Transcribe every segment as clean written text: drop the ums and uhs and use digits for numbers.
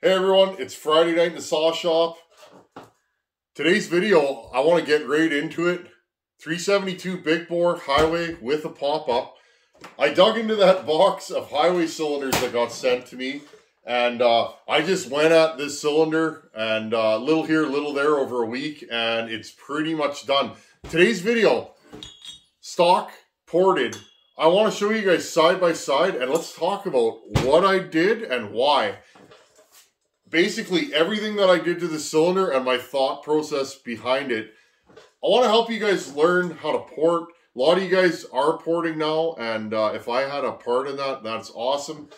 Hey everyone, it's Friday night in the saw shop. Today's video, I want to get right into it. 372 big bore Hyway with a pop-up. I dug into that box of Hyway cylinders that got sent to me, and I just went at this cylinder and little here, little there over a week, and it's pretty much done. Today's video, stock, ported. I want to show you guys side by side, and let's talk about what I did and why. Basically, everything that I did to the cylinder and my thought process behind it. I want to help you guys learn how to port. A lot of you guys are porting now, and if I had a part in that, that's awesome.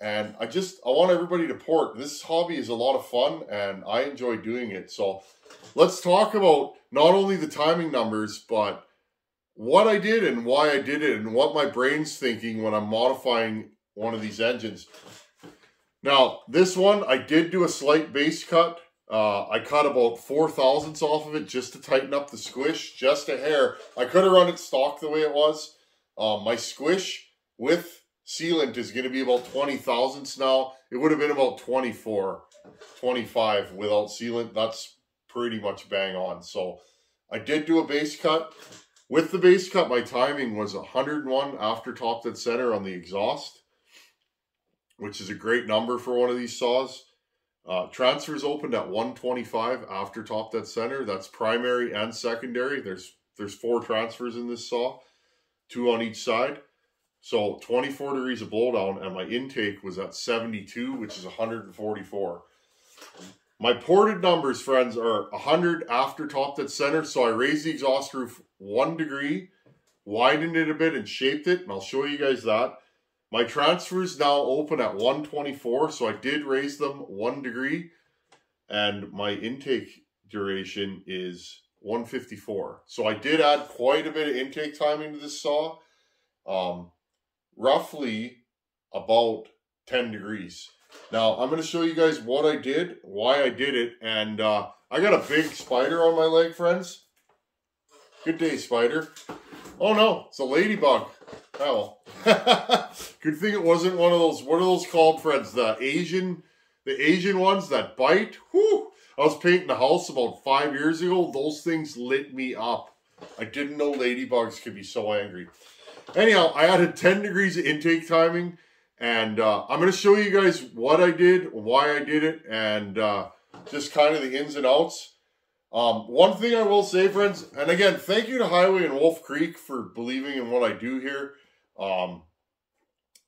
And I want everybody to port. This hobby is a lot of fun, and I enjoy doing it. So let's talk about not only the timing numbers, but what I did and why I did it, and what my brain's thinking when I'm modifying one of these engines. Now, this one, I did do a slight base cut. I cut about 0.04 off of it just to tighten up the squish, just a hair. I could have run it stock the way it was. My squish with sealant is going to be about 20 thousandths now. It would have been about 24, 25 without sealant. That's pretty much bang on. So I did do a base cut. With the base cut, my timing was 101 after top dead center on the exhaust, which is a great number for one of these saws. Transfers opened at 125 after top dead center. That's primary and secondary. There's 4 transfers in this saw, 2 on each side. So 24 degrees of blowdown, and my intake was at 72, which is 144. My ported numbers, friends, are 100 after top dead center. So I raised the exhaust roof 1 degree, widened it a bit, and shaped it, and I'll show you guys that. My transfers now open at 124, so I did raise them 1 degree, and my intake duration is 154. So I did add quite a bit of intake timing to this saw, roughly about 10 degrees. Now, I'm going to show you guys what I did, why I did it, and I got a big spider on my leg, friends. Good day, spider. Oh no, it's a ladybug. Oh, good thing it wasn't one of those. What are those called, friends? The Asian ones that bite. Whew! I was painting a house about 5 years ago. Those things lit me up. I didn't know ladybugs could be so angry. Anyhow, I added 10 degrees of intake timing, and I'm going to show you guys what I did, why I did it, and just kind of the ins and outs. One thing I will say, friends, and again, thank you to Hyway and Wolf Creek for believing in what I do here.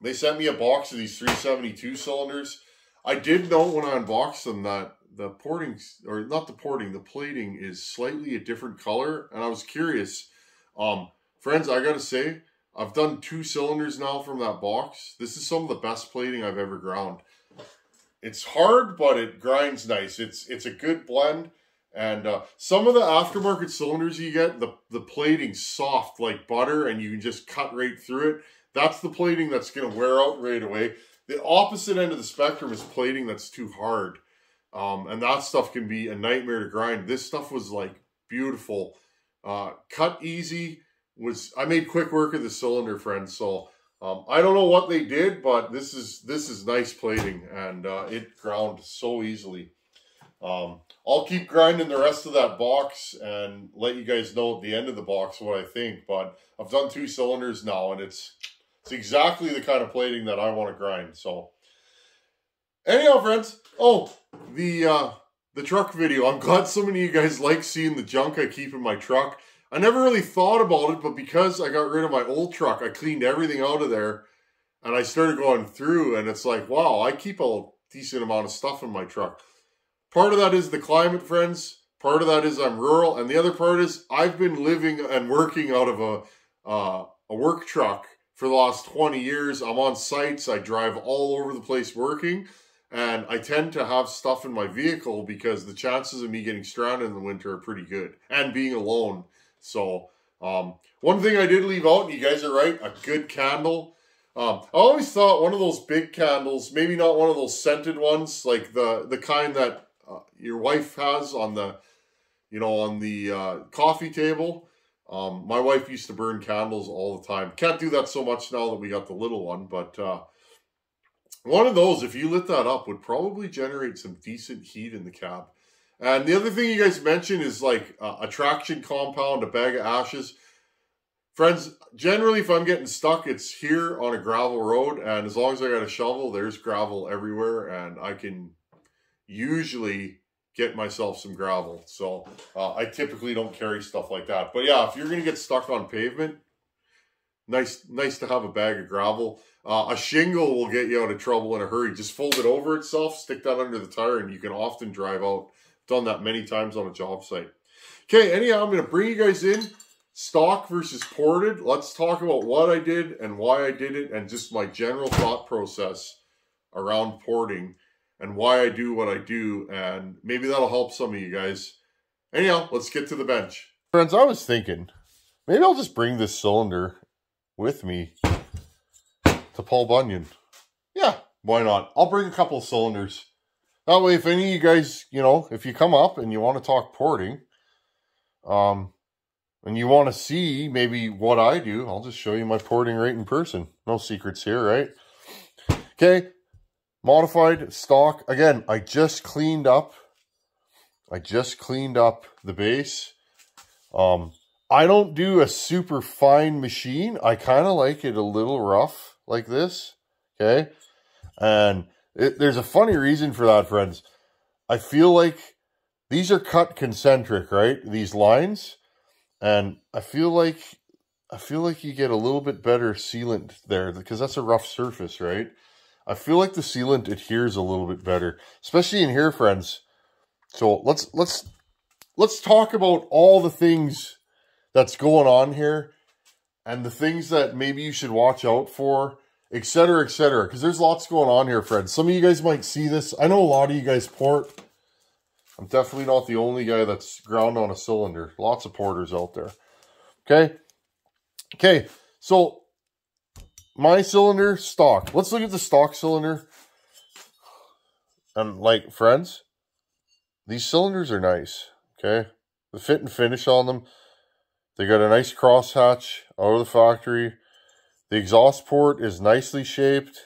They sent me a box of these 372 cylinders. I did note when I unboxed them that the porting, or not the porting, the plating is slightly a different color, and I was curious. Friends, I gotta say, I've done 2 cylinders now from that box. This is some of the best plating I've ever ground. It's hard, but it grinds nice. It's a good blend. And some of the aftermarket cylinders you get, the plating's soft like butter, and you can just cut right through it. That's the plating that's going to wear out right away. The opposite end of the spectrum is plating that's too hard. And that stuff can be a nightmare to grind. This stuff was like beautiful. Cut easy. I made quick work of the cylinder, friends. So I don't know what they did, but this is nice plating, and it ground so easily. I'll keep grinding the rest of that box and let you guys know at the end of the box what I think. But I've done 2 cylinders now, and it's exactly the kind of plating that I want to grind. So anyhow, friends, the truck video. I'm glad so many of you guys like seeing the junk I keep in my truck. I never really thought about it, but because I got rid of my old truck, I cleaned everything out of there, and I started going through, and it's like, wow, I keep a decent amount of stuff in my truck. Part of that is the climate, friends. Part of that is I'm rural. And the other part is I've been living and working out of a work truck for the last 20 years. I'm on sites. I drive all over the place working. And I tend to have stuff in my vehicle because the chances of me getting stranded in the winter are pretty good. And being alone. So one thing I did leave out, and you guys are right, a good candle. I always thought one of those big candles, maybe not one of those scented ones, like the kind that your wife has on the, on the coffee table. My wife used to burn candles all the time. Can't do that so much now that we got the little one, but one of those, if you lit that up, would probably generate some decent heat in the cab. And the other thing you guys mentioned is like a traction compound, a bag of ashes. Friends, generally if I'm getting stuck, it's here on a gravel road. And as long as I got a shovel, there's gravel everywhere. And I can usually get myself some gravel. So I typically don't carry stuff like that. But yeah, if you're going to get stuck on pavement, nice to have a bag of gravel. A shingle will get you out of trouble in a hurry. Just fold it over itself, stick that under the tire, and you can often drive out. Done that many times on a job site. Okay, anyhow, I'm going to bring you guys in. Stock versus ported. Let's talk about what I did and why I did it, and just my general thought process around porting and why I do what I do, and maybe that'll help some of you guys. Anyhow, let's get to the bench. Friends, I was thinking, maybe I'll just bring this cylinder with me to Paul Bunyan. Yeah, why not? I'll bring a couple of cylinders. That way, if any of you guys, you know, if you come up and you want to talk porting, and you want to see maybe what I do, I'll just show you my porting right in person. No secrets here, right? Okay, modified stock. Again, I just cleaned up the base. I don't do a super fine machine. I kind of like it a little rough like this, okay? And there's a funny reason for that, friends. I feel like these are cut concentric, right? These lines. And I feel like you get a little bit better sealant there because that's a rough surface, right? I feel like the sealant adheres a little bit better, especially in here, friends. So let's talk about all the things that's going on here and the things that maybe you should watch out for, etc., etc. Because there's lots going on here, friends. Some of you guys might see this. I know a lot of you guys port. I'm definitely not the only guy that's ground on a cylinder. Lots of porters out there. Okay. Okay. So my cylinder, stock. Let's look at the stock cylinder. And like, friends, these cylinders are nice. Okay. The fit and finish on them. They got a nice crosshatch out of the factory. The exhaust port is nicely shaped.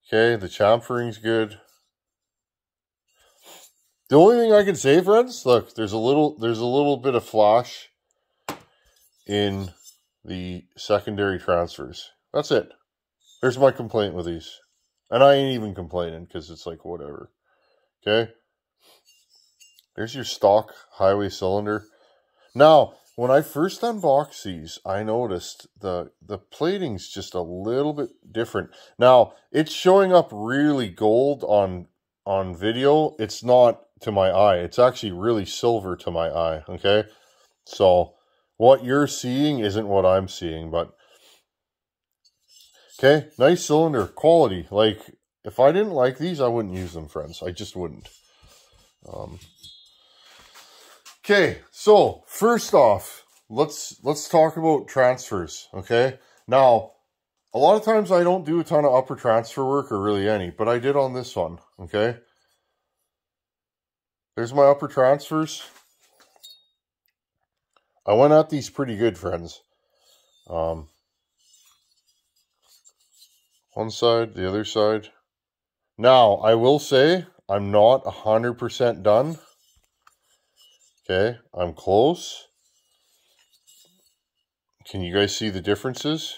Okay. The chamfering's good. The only thing I can say, friends, look, there's a little bit of flash in the secondary transfers. That's it. There's my complaint with these. And I ain't even complaining because it's like whatever. Okay? There's your stock Hyway cylinder. Now, when I first unboxed these, I noticed the plating's just a little bit different. Now, it's showing up really gold on video. It's not to my eye. It's actually really silver to my eye, okay? So, what you're seeing isn't what I'm seeing, but... Okay, nice cylinder, quality. Like, if I didn't like these, I wouldn't use them, friends. I just wouldn't. Okay, so, first off, let's talk about transfers, okay? Now, a lot of times I don't do a ton of upper transfer work, or really any, but I did on this one, okay? There's my upper transfers. I went at these pretty good, friends. One side, the other side. Now, I will say, I'm not 100% done. Okay, I'm close. Can you guys see the differences?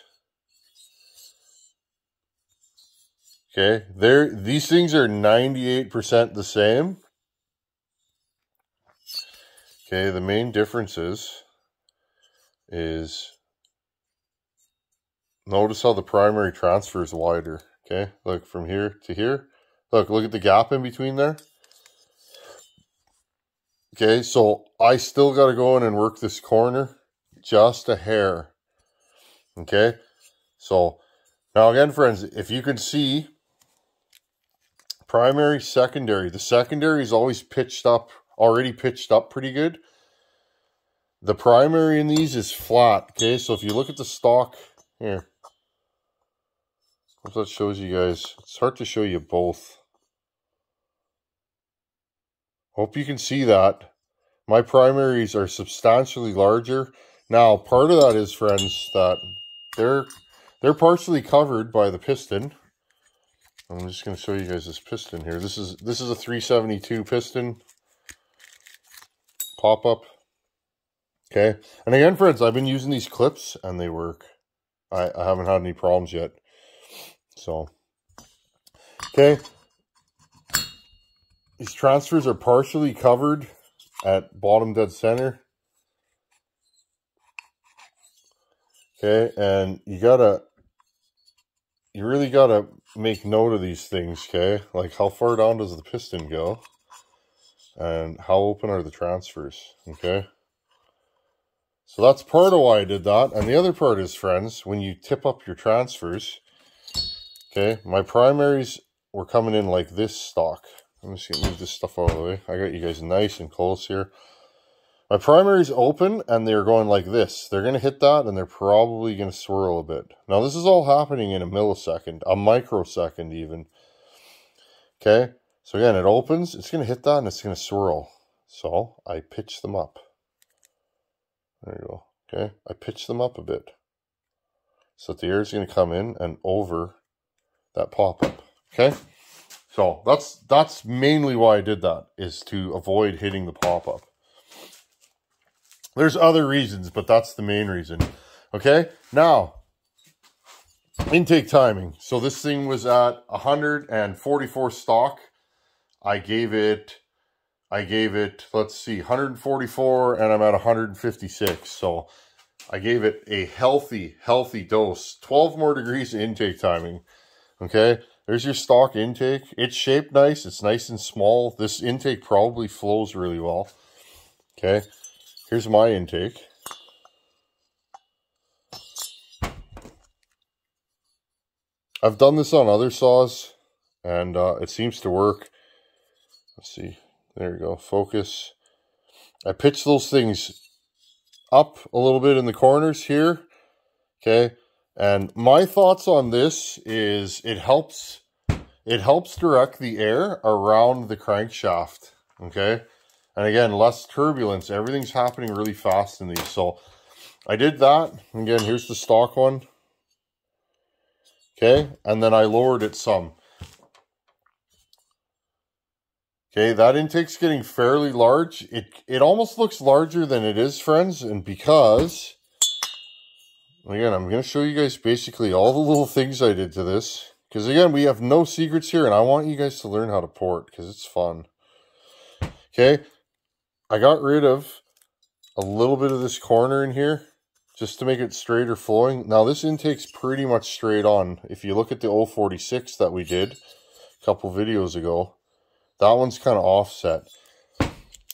Okay, these things are 98% the same. Okay, the main differences is notice how the primary transfer is wider. Okay, look from here to here. Look at the gap in between there. Okay, so I still got to go in and work this corner just a hair. Okay, so now again, friends, if you can see primary, secondary, the secondary is always already pitched up pretty good. The primary in these is flat. Okay, so if you look at the stock here, hope that shows you guys. It's hard to show you both. Hope you can see that. My primaries are substantially larger. Now, part of that is, friends, that they're partially covered by the piston. I'm just going to show you guys this piston here. This is a 372 piston pop-up. Okay, and again, friends, I've been using these clips and they work. I haven't had any problems yet. So, okay. These transfers are partially covered at bottom dead center. Okay, and you really gotta make note of these things, okay? Like how far down does the piston go? And how open are the transfers, okay? So that's part of why I did that. And the other part is, friends, when you tip up your transfers, okay, my primaries were coming in like this stock. I'm just going to move this stuff out of the way. I got you guys nice and close here. My primary's open and they're going like this. They're going to hit that and they're probably going to swirl a bit. Now this is all happening in a millisecond, a microsecond even. Okay, so again, it opens, it's going to hit that and it's going to swirl. So I pitch them up. There you go. Okay, I pitch them up a bit. So that the air is going to come in and over that pop-up. Okay, so that's mainly why I did that, is to avoid hitting the pop-up. There's other reasons, but that's the main reason. Okay, now, intake timing. So this thing was at 144 stock. I gave it, let's see, 144, and I'm at 156. So I gave it a healthy dose. 12 more degrees of intake timing. Okay, there's your stock intake. It's shaped nice. It's nice and small. This intake probably flows really well. Okay. Here's my intake. I've done this on other saws, and it seems to work. Let's see. There you go. Focus. I pitch those things up a little bit in the corners here. Okay. And my thoughts on this is it helps direct the air around the crankshaft. Okay. And again, less turbulence. Everything's happening really fast in these. So I did that. Again, here's the stock one. Okay. And then I lowered it some. Okay. That intake's getting fairly large. It almost looks larger than it is, friends. And because, again, I'm going to show you guys basically all the little things I did to this. Because again, we have no secrets here. And I want you guys to learn how to pour it because it's fun. Okay. I got rid of a little bit of this corner in here just to make it straighter flowing. Now this intake's pretty much straight on. If you look at the 046 that we did a couple videos ago, that one's kind of offset.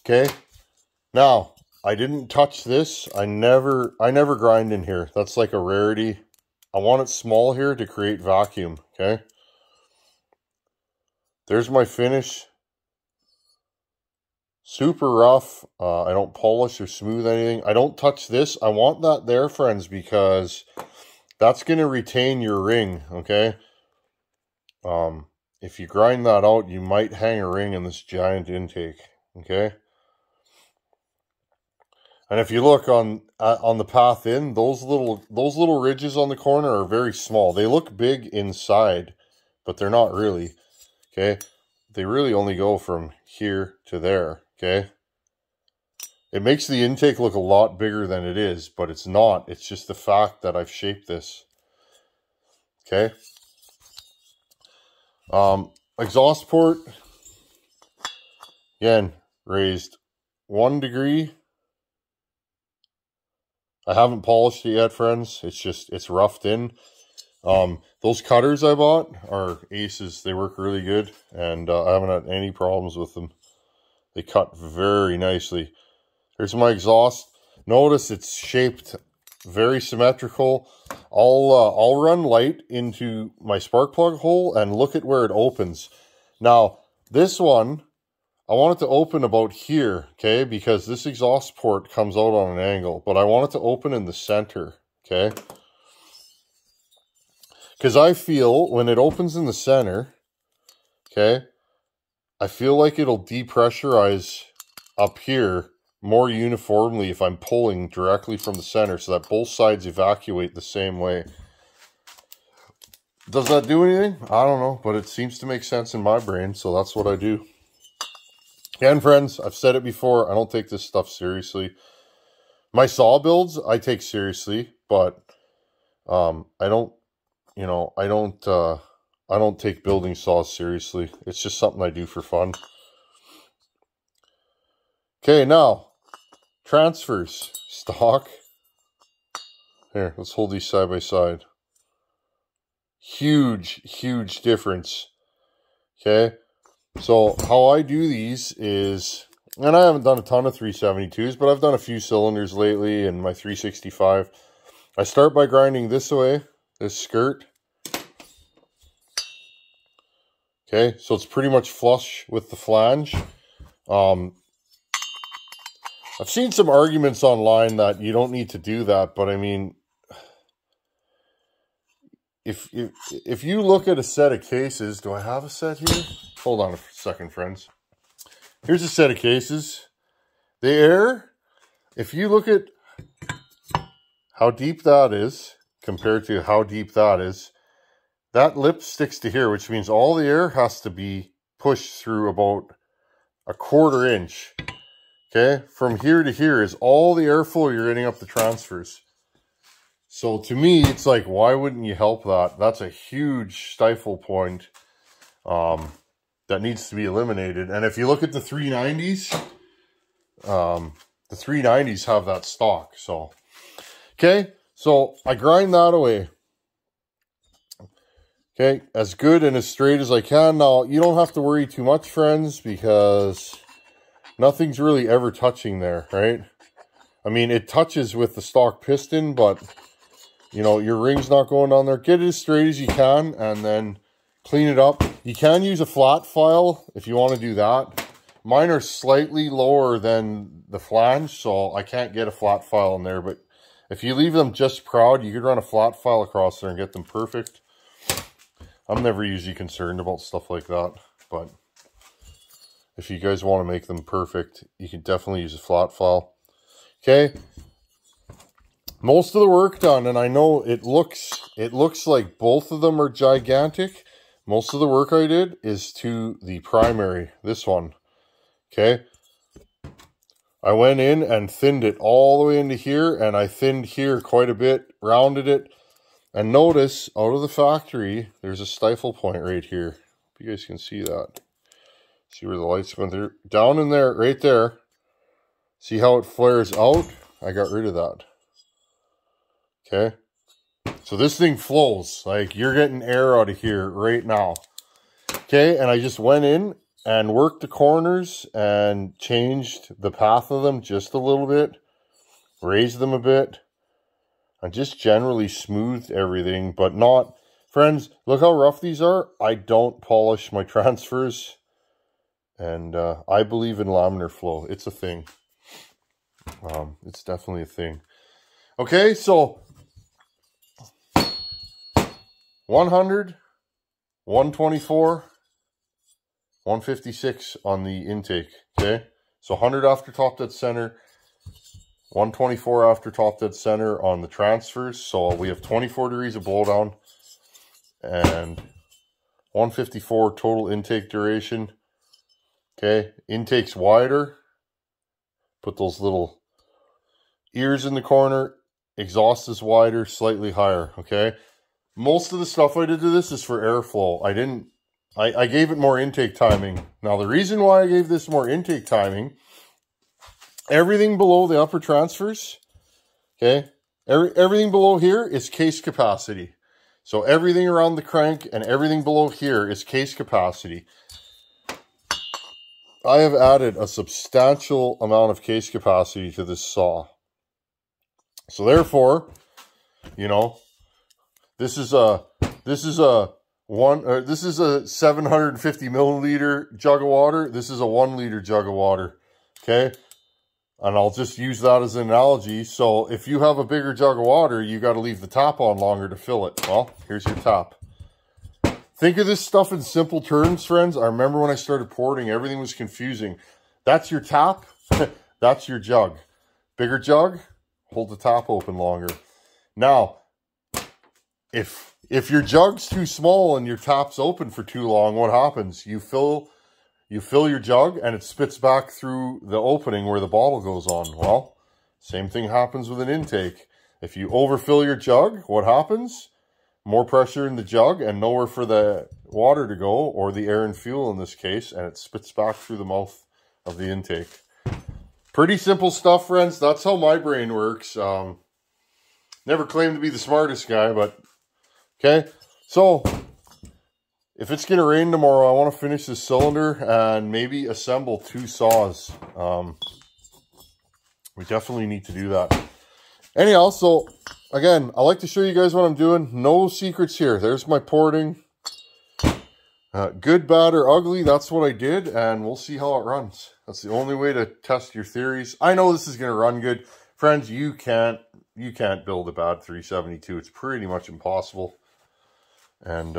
Okay. Now, I didn't touch this. I never grind in here. That's like a rarity. I want it small here to create vacuum. Okay. There's my finish. Super rough. I don't polish or smooth anything. I don't touch this. I want that there, friends, because that's going to retain your ring, okay? If you grind that out, you might hang a ring in this giant intake, okay? And if you look on the path in, those little ridges on the corner are very small. They look big inside, but they're not really, okay? They really only go from here to there. Okay, it makes the intake look a lot bigger than it is, but it's not. It's just the fact that I've shaped this. Okay. Exhaust port, again, raised 1 degree. I haven't polished it yet, friends. It's roughed in. Those cutters I bought are Aces. They work really good, and I haven't had any problems with them. They cut very nicely. Here's my exhaust. Notice it's shaped very symmetrical. I'll run light into my spark plug hole and look at where it opens. Now, this one, I want it to open about here, okay? Because this exhaust port comes out on an angle, but I want it to open in the center, okay? Because I feel when it opens in the center, okay, I feel like it'll depressurize up here more uniformly if I'm pulling directly from the center so that both sides evacuate the same way. Does that do anything? I don't know, but it seems to make sense in my brain, so that's what I do. And friends, I've said it before, I don't take this stuff seriously. My saw builds, I take seriously, but I don't, you know, I don't take building saws seriously. It's just something I do for fun. Okay, now, transfers, stock. Here, let's hold these side by side. Huge, huge difference. Okay, so how I do these is, and I haven't done a ton of 372s, but I've done a few cylinders lately in my 365. I start by grinding this away, this skirt. Okay, so it's pretty much flush with the flange. I've seen some arguments online that you don't need to do that, but I mean, if you look at a set of cases, do I have a set here? Hold on a second, friends. Here's a set of cases. The air, if you look at how deep that is compared to how deep that is, that lip sticks to here, which means all the air has to be pushed through about a 1/4 inch. Okay, from here to here is all the airflow you're getting up the transfers. So to me, it's like, why wouldn't you help that? That's a huge stifle point that needs to be eliminated. And if you look at the 390s, the 390s have that stock. So, okay, so I grind that away. Okay, as good and as straight as I can. Now, you don't have to worry too much, friends, because nothing's really ever touching there, right? I mean, it touches with the stock piston, but, you know, your ring's not going on there. Get it as straight as you can, and then clean it up. You can use a flat file if you want to do that. Mine are slightly lower than the flange, so I can't get a flat file in there, but if you leave them just proud, you could run a flat file across there and get them perfect. I'm never usually concerned about stuff like that, but if you guys want to make them perfect, you can definitely use a flat file. Okay, most of the work done, and I know it looks like both of them are gigantic. Most of the work I did is to the primary, this one. Okay, I went in and thinned it all the way into here, and I thinned here quite a bit, rounded it. And notice, out of the factory, there's a stifle point right here. Hope you guys can see that. See where the light's going through? Down in there, right there. See how it flares out? I got rid of that. Okay? So this thing flows. Like, you're getting air out of here right now. Okay? And I just went in and worked the corners and changed the path of them just a little bit. Raised them a bit. I just generally smoothed everything, but not... Friends, look how rough these are. I don't polish my transfers. And I believe in laminar flow. It's a thing. It's definitely a thing. Okay, so 100, 124, 156 on the intake. Okay, so 100 after top dead center. 124 after top dead center on the transfers. So we have 24 degrees of blowdown. And 154 total intake duration. Okay, intake's wider. Put those little ears in the corner. Exhaust is wider, slightly higher. Okay, most of the stuff I did to this is for airflow. I gave it more intake timing. Now the reason why I gave this more intake timing, everything below the upper transfers, okay, everything below here is case capacity. So everything around the crank and everything below here is case capacity. I have added a substantial amount of case capacity to this saw. So therefore, you know, this is a 750 milliliter jug of water. This is a 1 liter jug of water. Okay. And I'll just use that as an analogy. So if you have a bigger jug of water, you got to leave the tap on longer to fill it. Well, here's your tap. Think of this stuff in simple terms, friends. I remember when I started porting, everything was confusing. That's your tap. That's your jug. Bigger jug, hold the tap open longer. Now, if If your jug's too small and your tap's open for too long, what happens? You fill your jug and it spits back through the opening where the bottle goes on. Well, same thing happens with an intake. If you overfill your jug, what happens? More pressure in the jug and nowhere for the water to go, or the air and fuel in this case, and it spits back through the mouth of the intake. Pretty simple stuff, friends. That's how my brain works. Never claimed to be the smartest guy, but okay. So, if it's going to rain tomorrow, I want to finish this cylinder and maybe assemble 2 saws. We definitely need to do that. Anyhow, so again, I like to show you guys what I'm doing. No secrets here. There's my porting. Good, bad, or ugly, that's what I did, and we'll see how it runs. That's the only way to test your theories. I know this is going to run good. Friends, you can't build a bad 372. It's pretty much impossible. And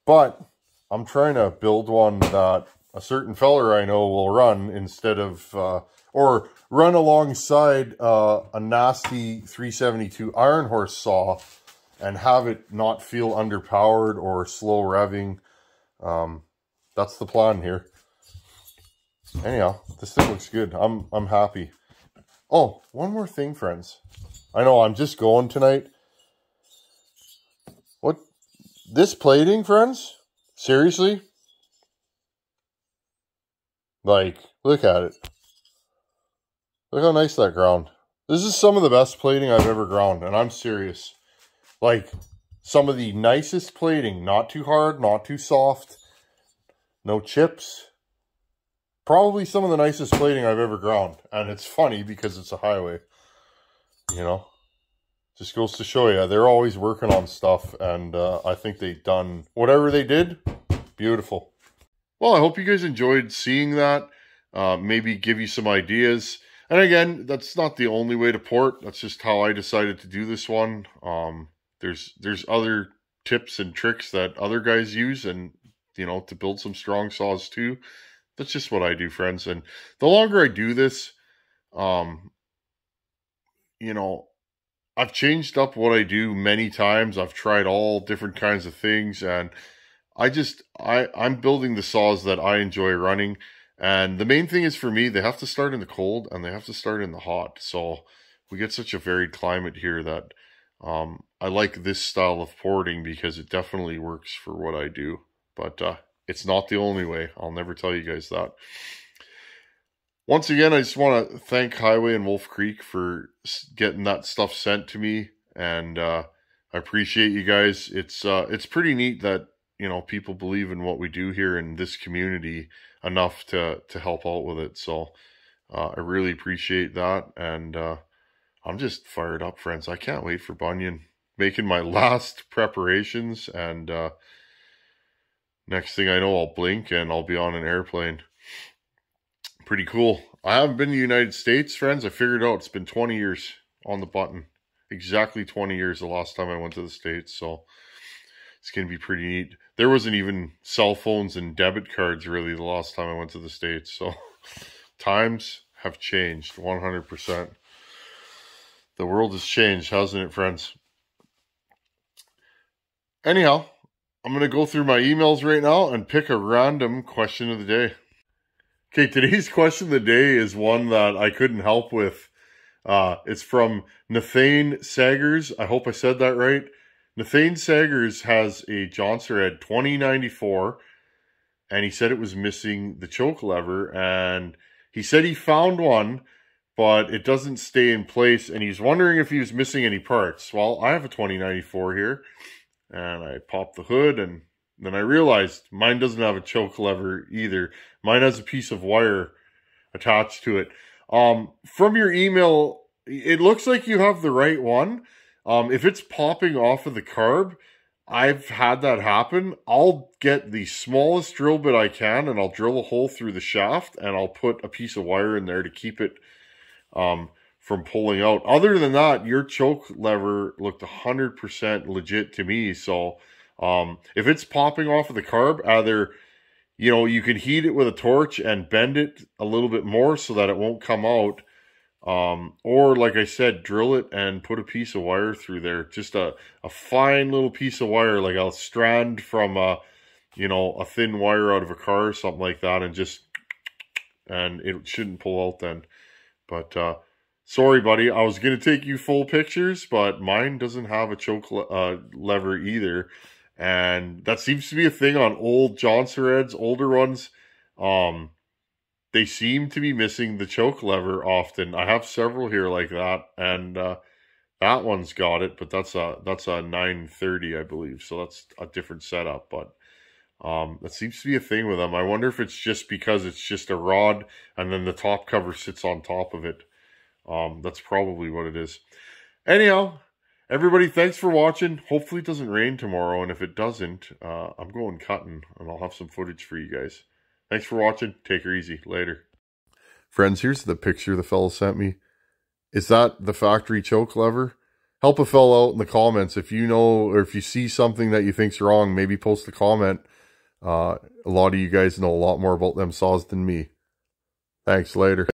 but I'm trying to build one that a certain feller I know will run instead of or run alongside a nasty 372 iron horse saw and have it not feel underpowered or slow revving. That's the plan here. Anyhow, this thing looks good. I'm happy. Oh, one more thing, friends. I know I'm just going tonight. What? This plating, friends? Seriously? Like, look at it. Look how nice that ground. This is some of the best plating I've ever ground, and I'm serious. Like, some of the nicest plating. Not too hard, not too soft. No chips. Probably some of the nicest plating I've ever ground. And it's funny because it's a Hyway. You know? Just goes to show you. They're always working on stuff. And I think they've done whatever they did. Beautiful. Well, I hope you guys enjoyed seeing that. Maybe give you some ideas. And again, that's not the only way to port. That's just how I decided to do this one. There's other tips and tricks that other guys use, and you know, to build some strong saws too. That's just what I do, friends. And the longer I do this, you know, I've changed up what I do many times. I've tried all different kinds of things, and I'm building the saws that I enjoy running. And the main thing is for me, they have to start in the cold and they have to start in the hot. So we get such a varied climate here that I like this style of porting because it definitely works for what I do. But it's not the only way. I'll never tell you guys that. Once again, I just want to thank Hyway and Wolf Creek for getting that stuff sent to me. And I appreciate you guys. It's pretty neat that, you know, people believe in what we do here in this community enough to help out with it. So I really appreciate that. And I'm just fired up, friends. I can't wait for Bunyan. Making my last preparations, and next thing I know, I'll blink and I'll be on an airplane. Pretty cool. I haven't been to the United States, friends. I figured out it's been 20 years on the button. Exactly 20 years the last time I went to the States. So it's going to be pretty neat. There wasn't even cell phones and debit cards really the last time I went to the States. So times have changed 100%. The world has changed, hasn't it, friends? Anyhow, I'm going to go through my emails right now and pick a random question of the day. Okay, today's question of the day is one that I couldn't help with. It's from Nathane Sagers. I hope I said that right. Nathane Sagers has a Johnson Red 2094, and he said it was missing the choke lever, and he said he found one, but it doesn't stay in place, and he's wondering if he was missing any parts. Well, I have a 2094 here, and I popped the hood, and then I realized mine doesn't have a choke lever either. Mine has a piece of wire attached to it. From your email, it looks like you have the right one. If it's popping off of the carb, I've had that happen. I'll get the smallest drill bit I can, and I'll drill a hole through the shaft, and I'll put a piece of wire in there to keep it from pulling out. Other than that, your choke lever looked 100% legit to me. So if it's popping off of the carb, either, you can heat it with a torch and bend it a little bit more so that it won't come out. Or like I said, drill it and put a piece of wire through there. Just a fine little piece of wire, like a strand from a thin wire out of a car or something like that, and it shouldn't pull out then. But sorry, buddy, I was gonna take you full pictures, but mine doesn't have a choke lever either, and that seems to be a thing on old Johnson Reds, older ones. They seem to be missing the choke lever often. I have several here like that, and that one's got it, but that's a 930, I believe. So that's a different setup, but that seems to be a thing with them. I wonder if it's just because it's just a rod and then the top cover sits on top of it. That's probably what it is. Anyhow, everybody, thanks for watching. Hopefully it doesn't rain tomorrow, and if it doesn't, I'm going cutting, and I'll have some footage for you guys. Thanks for watching. Take her easy. Later. Friends, here's the picture the fellow sent me. Is that the factory choke lever? Help a fellow out in the comments. If you know, or if you see something that you think's wrong, maybe post a comment. A lot of you guys know a lot more about them saws than me. Thanks. Later.